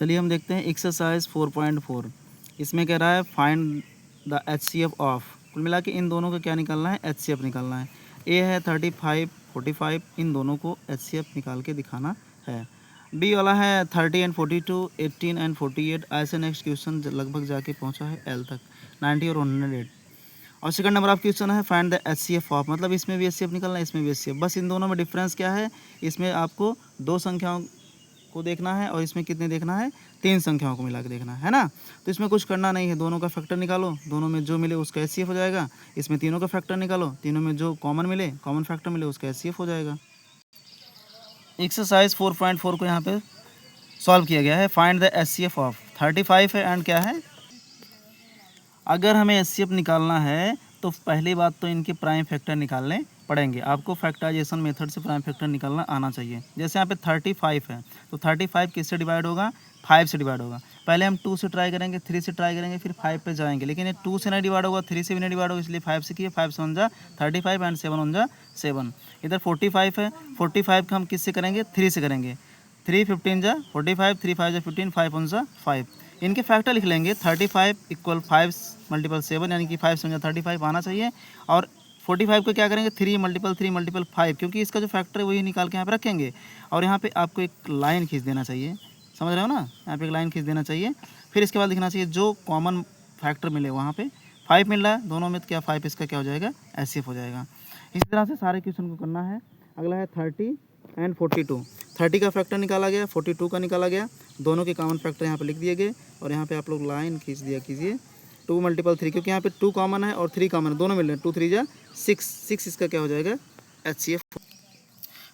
चलिए हम देखते हैं एक्सरसाइज 4.4। इसमें कह रहा है फाइंड द HCF ऑफ। कुल मिला के इन दोनों का क्या निकालना है, HCF निकालना है। ए है 35 45, इन दोनों को HCF निकाल के दिखाना है। बी वाला है 30 एंड 42, 18 एंड 48। ऐसे नेक्स्ट क्वेश्चन लगभग जाके पहुंचा है एल तक, 90 और 108। और सेकंड नंबर ऑफ क्वेश्चन है फाइंड द HCF ऑफ, मतलब इसमें भी HCF निकालना है, इसमें भी HCF। बस इन दोनों में डिफरेंस क्या है, इसमें आपको दो संख्याओं को देखना है और इसमें कितने देखना है, तीन संख्याओं को मिला के देखना है ना। तो इसमें कुछ करना नहीं है, दोनों का फैक्टर निकालो, दोनों में जो मिले उसका HCF हो जाएगा। इसमें तीनों का फैक्टर निकालो, तीनों में जो कॉमन मिले, कॉमन फैक्टर मिले, उसका HCF हो जाएगा। एक्सरसाइज 4.4 को यहाँ पे सॉल्व किया गया है। फाइंड द HCF ऑफ 35 है एंड क्या है। अगर हमें HCF निकालना है तो पहली बात तो इनके प्राइम फैक्टर निकालने पड़ेंगे। आपको फैक्टराइजेशन मेथड से प्राइम फैक्टर निकालना आना चाहिए। जैसे यहाँ पे 35 है तो 35 किससे डिवाइड होगा, 5 से डिवाइड होगा। पहले हम 2 से ट्राई करेंगे, 3 से ट्राई करेंगे, फिर 5 पे जाएंगे। लेकिन ये 2 से नहीं डिवाइड होगा, 3 से भी नहीं डिवाइड होगा, इसलिए 5 से किए। 5 से 1 जा 35 एंड 7 1 जा 7। इधर 45 है, 45 का हम किससे करेंगे, 3 से करेंगे। 3 15 जा 45, 3 5 जा 15, 5 1 जा 5। इनके फैक्टर लिख लेंगे। 35 इक्वल 5 मल्टीपल 7, यानी कि 5 समझा 35 आना चाहिए। और 45 को क्या करेंगे, 3 मल्टीपल 3 मल्टीपल 5, क्योंकि इसका जो फैक्टर है वही निकाल के यहाँ पे रखेंगे। और यहाँ पे आपको एक लाइन खींच देना चाहिए, समझ रहे हो ना, यहाँ पे एक लाइन खींच देना चाहिए। फिर इसके बाद लिखना चाहिए जो कॉमन फैक्टर मिले वहाँ पे 5 मिल रहा है दोनों में, तो क्या 5 इसका क्या हो जाएगा, HCF हो जाएगा। इसी तरह से सारे क्वेश्चन को करना है। अगला है 30 एंड 42। 30 का फैक्टर निकाला गया, 42 का निकाला गया, दोनों के कॉमन फैक्टर यहाँ पे लिख दिए गए। और यहाँ पे आप लोग लाइन खींच दिया कीजिए 2 मल्टीपल 3, क्योंकि यहाँ पे 2 कॉमन है और 3 कॉमन है, दोनों मिल रहे हैं। 2 3 जा 6 इसका क्या हो जाएगा, HCF।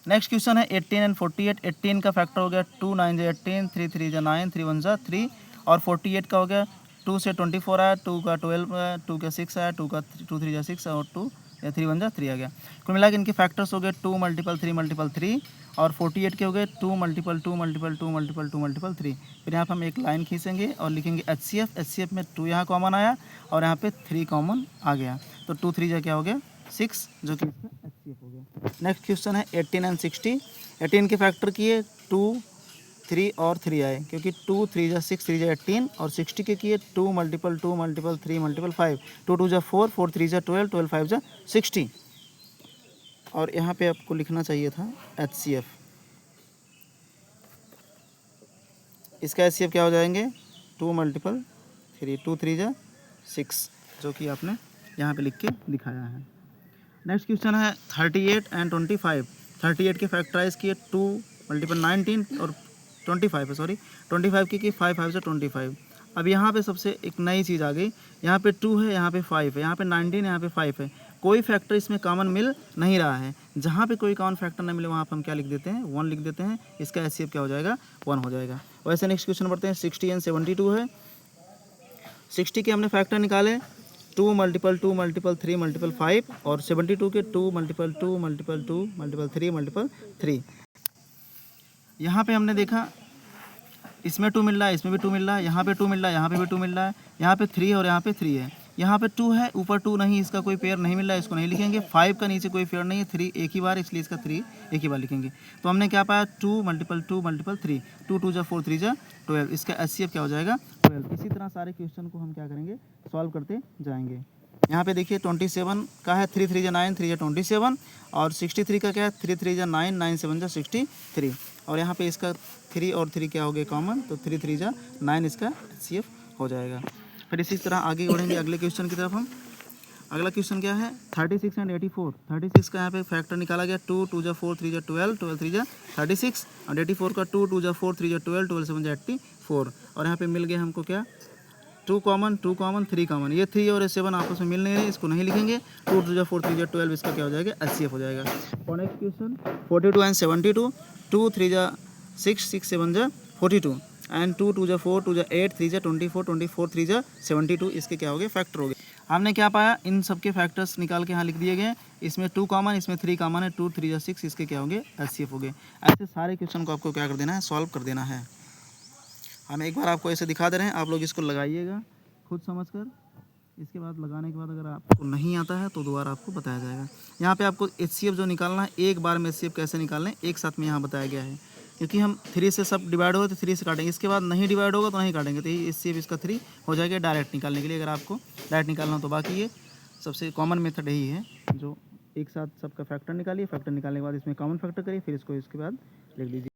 नेक्स्ट क्वेश्चन है 18 एंड 48। 18 का फैक्टर हो गया 2 9 जा 18, 3 3 जा 9, 3 1 जा 3। और 48 का हो गया 2 से 24 आया, 2 का 12 आया, 2 का 6 आया, 2 का 2 3 जा 6 और 2 या 3 1 जा 3 आ गया। कुल मिला के इनके फैक्टर्स हो गए 2 मल्टीपल 3 मल्टीपल 3। और 48 के हो गए 2 मल्टीपल 2 मल्टीपल 2 मल्टीपल 2 मल्टीपल 3। फिर यहाँ पर हम एक लाइन खींचेंगे और लिखेंगे HCF। HCF में 2 यहाँ कॉमन आया और यहाँ पे 3 कॉमन आ गया, तो 2 3 जा क्या हो गया 6, जो कि इसका HCF हो गया। नेक्स्ट क्वेश्चन है 18 एंड 60। 18 के फैक्टर किए 2 3 और 3 आए, क्योंकि 2 3 जा 6, 3 जा 18। और 60 के किए 2 मल्टीपल 2 मल्टीपल 3 मल्टीपल 5, 2 2 जा 4, 4 3 जा 12, 12 5 जा 60। और यहाँ पे आपको लिखना चाहिए था HCF। इसका HCF क्या हो जाएंगे, 2 मल्टीपल 3, 2 3 जा 6, जो कि आपने यहाँ पे लिख के दिखाया है। नेक्स्ट क्वेश्चन है 38 एंड 25। 38 के फैक्टराइज किए 2 मल्टीपल 19 और 25 है, सॉरी 25 की 5 5 से 25। अब यहाँ पे सबसे एक नई चीज़ आ गई, यहाँ पे 2 है, यहाँ पे 5 है, यहाँ पे 19 है, यहाँ पे 5 है। कोई फैक्टर इसमें कॉमन मिल नहीं रहा है। जहाँ पे कोई कॉमन फैक्टर नहीं मिले वहाँ पे हम क्या लिख देते हैं, 1 लिख देते हैं। इसका HCF क्या हो जाएगा, 1 हो जाएगा। वैसे नेक्स्ट क्वेश्चन बढ़ते हैं 60 एंड 72 है। 60 के हमने फैक्टर निकाले 2 मल्टीपल 2 मल्टीपल 3 मल्टीपल 5। और 72 के 2 मल्टीपल 2 मल्टीपल 2 मल्टीपल 3 मल्टीपल 3। यहाँ पे हमने देखा इसमें 2 मिल रहा है, इसमें भी 2 मिल रहा है, यहाँ पे 2 मिल रहा है, यहाँ पे भी 2 मिल रहा है, यहाँ पे 3 और यहाँ पे 3 है। यहाँ पे 2 है, ऊपर 2 नहीं, इसका कोई पेयर नहीं मिल रहा है, इसको नहीं लिखेंगे। 5 का नीचे कोई पेयर नहीं है, 3 एक ही बार, इसलिए इसका 3 एक ही बार लिखेंगे। तो हमने क्या पाया, 2 मल्टीपल 2 मल्टीपल 3, 2 2 जा 4, 3 जा 12। इसका HCF क्या हो जाएगा, 12। इसी तरह सारे क्वेश्चन को हम क्या करेंगे, सॉल्व करते जाएंगे। यहाँ पे देखिए 27 का है 3 3 जा 9, 3 जा 27। और 63 का क्या है 3 3 जा 9, 9 7 जा 63। और यहाँ पे इसका 3 और 3 क्या हो गया कॉमन, तो 3 3 जा 9 इसका HCF हो जाएगा। फिर इसी तरह आगे बढ़ेंगे अगले क्वेश्चन की तरफ हम। अगला क्वेश्चन क्या है 36 एंड 84। 36 का यहाँ पे फैक्टर निकाला गया 2 2 जा 4, 3 जा 12, 12 3 जा 36। और 84 का 2 2 जा 4, 3 जा 12, 12 7 जा 84। और यहाँ पे मिल गया हमको क्या, 2 कॉमन 3 कॉमन। ये 3 और 7 आपस में मिल नहीं रहे, इसको नहीं लिखेंगे। 2 2 जा 4, 3 जा 12, इसका क्या हो जाएगा, HCF हो जाएगा। और नेक्स्ट क्वेश्चन 42 एंड 72। 2 3 जा 6, 6 7 जा 42। एंड 2 2 जा 4, 2 जा 8, 3 जा 24, 24 3 जा 72। इसके क्या हो गए, फैक्टर हो गए। हमने क्या पाया, इन सबके फैक्टर्स निकाल के यहाँ लिख दिए गए। इसमें 2 कॉमन, इसमें 3 कॉमन है, 2 3 जा 6, इसके क्या होंगे, HCF हो गए। ऐसे सारे क्वेश्चन को आपको क्या कर देना है, सॉल्व कर देना है। हम एक बार आपको ऐसे दिखा दे रहे हैं, आप लोग इसको लगाइएगा खुद समझकर। इसके बाद लगाने के बाद अगर आपको नहीं आता है तो दोबारा आपको बताया जाएगा। यहाँ पे आपको HCF जो निकालना है, एक बार में HCF कैसे निकालना है एक साथ में यहाँ बताया गया है। क्योंकि हम 3 से सब डिवाइड होगा तो 3 से काटेंगे, इसके बाद नहीं डिवाइड होगा तो नहीं काटेंगे, तो इससे इसका 3 हो जाएगा डायरेक्ट निकालने के लिए। अगर आपको डायरेक्ट निकालना हो तो बाकी ये सबसे कॉमन मेथड यही है, जो एक साथ सबका फैक्टर निकालिए, फैक्टर निकालने के बाद इसमें कॉमन फैक्टर करिए, फिर इसको इसके बाद लिख लीजिए।